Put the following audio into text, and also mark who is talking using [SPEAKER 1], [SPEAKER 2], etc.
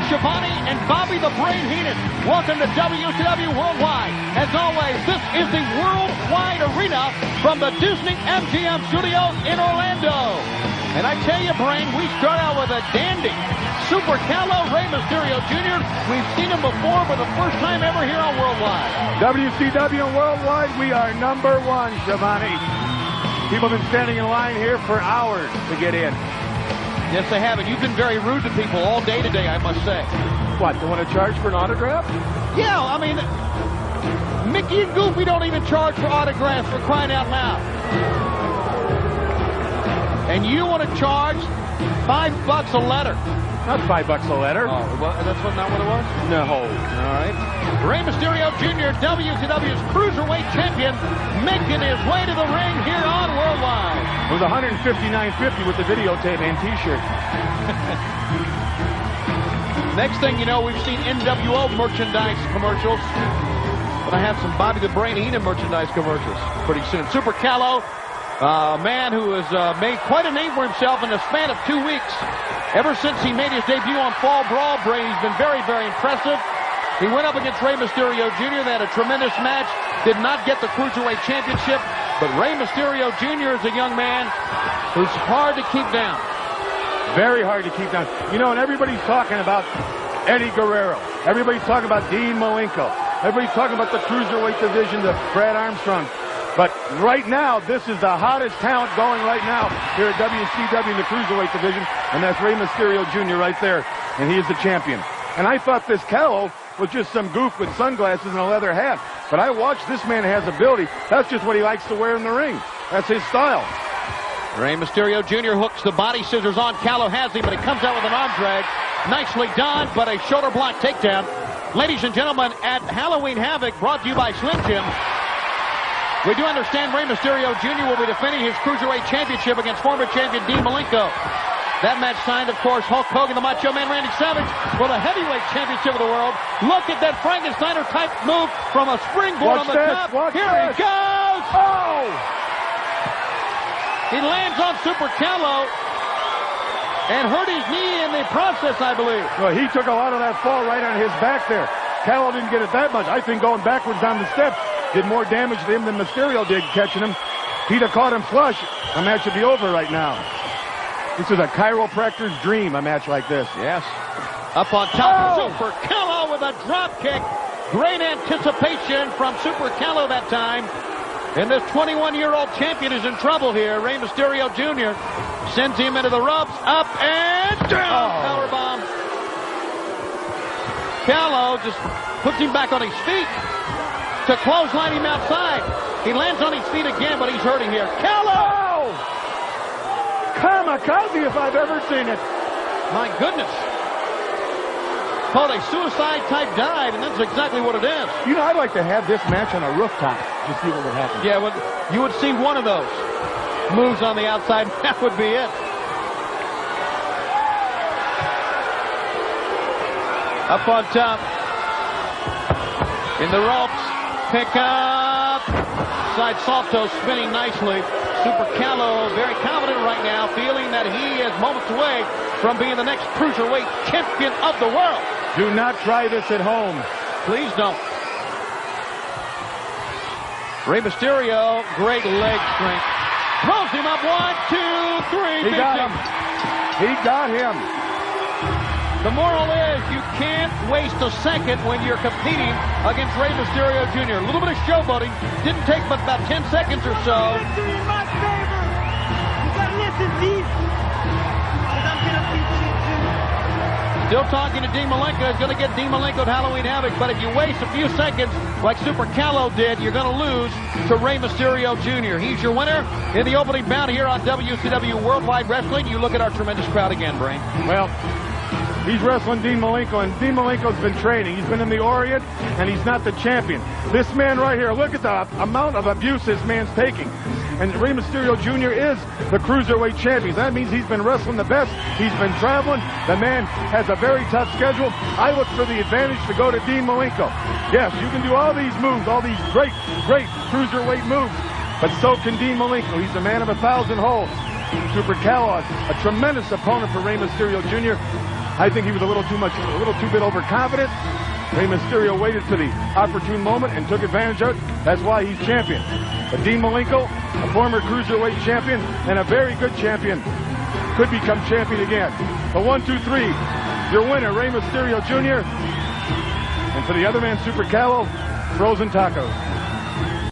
[SPEAKER 1] Schiavone and Bobby the Brain Heenan. Welcome to WCW Worldwide. As always, this is the Worldwide Arena from the Disney MGM Studios in Orlando. And I tell you, Brain, we start out with a dandy. Super Calo, Rey Mysterio Jr. We've seen him before for the first time ever here on Worldwide.
[SPEAKER 2] WCW and Worldwide, we are number one, Giovanni. People have been standing in line here for hours to get in.
[SPEAKER 1] Yes, they have. And you've been very rude to people all day today, I must say.
[SPEAKER 2] What, they want to charge for an autograph?
[SPEAKER 1] Yeah, I mean, Mickey and Goofy don't even charge for autographs, for crying out loud. And you want to charge $5 a letter.
[SPEAKER 2] Not $5 a letter.
[SPEAKER 1] Oh, that's not what it was?
[SPEAKER 2] No.
[SPEAKER 1] All right. Rey Mysterio Jr., WCW's Cruiserweight Champion, making his way to the ring here on Worldwide.
[SPEAKER 2] It was $159.50 with the videotape and T-shirt.
[SPEAKER 1] Next thing you know, we've seen NWO merchandise commercials. But I have some Bobby the Brain Heenan merchandise commercials pretty soon. Super Calo, a man who has made quite a name for himself in the span of 2 weeks. Ever since he made his debut on Fall Brawl, Brain, he's been very, very impressive. He went up against Rey Mysterio Jr. They had a tremendous match. Did not get the Cruiserweight Championship. But Rey Mysterio Jr. is a young man who's hard to keep down.
[SPEAKER 2] Very hard to keep down. You know, and everybody's talking about Eddie Guerrero. Everybody's talking about Dean Malenko. Everybody's talking about the Cruiserweight division, the Brad Armstrong. But right now, this is the hottest talent going right now here at WCW in the Cruiserweight division, and that's Rey Mysterio Jr. right there, and he is the champion. And I thought this Calo was just some goof with sunglasses and a leather hat, but I watched this man has ability. That's just what he likes to wear in the ring. That's his style.
[SPEAKER 1] Rey Mysterio Jr. hooks the body scissors on. Calo has him, but he comes out with an arm drag. Nicely done, but a shoulder block takedown. Ladies and gentlemen, at Halloween Havoc, brought to you by Slim Jim, we do understand Rey Mysterio Jr. will be defending his Cruiserweight Championship against former champion Dean Malenko. That match signed, of course, Hulk Hogan, the Macho Man Randy Savage for the Heavyweight Championship of the world. Look at that Frankensteiner-type move from a springboard on the top. Here he goes!
[SPEAKER 2] Oh!
[SPEAKER 1] He lands on Super Calo and hurt his knee in the process, I believe.
[SPEAKER 2] Well, he took a lot of that fall right on his back there. Calo didn't get it that much. I think going backwards down the steps did more damage to him than Mysterio did catching him. He'd have caught him flush. The match would be over right now. This is a chiropractor's dream, a match like this.
[SPEAKER 1] Yes. Up on top, Super Calo with a drop kick. Great anticipation from Super Calo that time. And this 21-year-old champion is in trouble here. Rey Mysterio Jr. sends him into the ropes. Up and down. Powerbomb. Calo just puts him back on his feet to clothesline him outside. He lands on his feet again, but he's hurting here. Calo!
[SPEAKER 2] Kamikaze if I've ever seen it.
[SPEAKER 1] My goodness. Called a suicide-type dive, and that's exactly what it is.
[SPEAKER 2] You know, I'd like to have this match on a rooftop to see what would happen.
[SPEAKER 1] Yeah, well, you would see one of those moves on the outside. That would be it. Up on top. In the ropes. Pick up. Side salto spinning nicely. Super Calo very confident right now, feeling that he is moments away from being the next Cruiserweight champion of the world.
[SPEAKER 2] Do not try this at home.
[SPEAKER 1] Please don't. Rey Mysterio, great leg strength. Throws him up, 1, 2, 3.
[SPEAKER 2] He got him. He got him.
[SPEAKER 1] The moral is you can't waste a second when you're competing against Rey Mysterio Jr. A little bit of showboating. Didn't take but about 10 seconds or so.
[SPEAKER 3] In my favor. You gotta listen, Steve.
[SPEAKER 1] Still talking to Dean Malenko. Is going to get Dean Malenko at Halloween Havoc. But if you waste a few seconds like Super Calo did, you're going to lose to Rey Mysterio Jr. He's your winner in the opening bout here on WCW Worldwide Wrestling. You look at our tremendous crowd again, Brain.
[SPEAKER 2] Well, he's wrestling Dean Malenko, and Dean Malenko's been training. He's been in the Orient, and he's not the champion. This man right here, look at the amount of abuse this man's taking. And Rey Mysterio Jr. is the Cruiserweight champion. That means he's been wrestling the best. He's been traveling. The man has a very tough schedule. I look for the advantage to go to Dean Malenko. Yes, you can do all these moves, all these great Cruiserweight moves, but so can Dean Malenko. He's a man of 1,000 holds. Super Calo, a tremendous opponent for Rey Mysterio Jr. I think he was a little too bit overconfident. Rey Mysterio waited to the opportune moment and took advantage of it. That's why he's champion. But Dean Malenko, a former cruiserweight champion and a very good champion, could become champion again. The 1, 2, 3. Your winner, Rey Mysterio Jr. And for the other man, Super Calo, frozen tacos.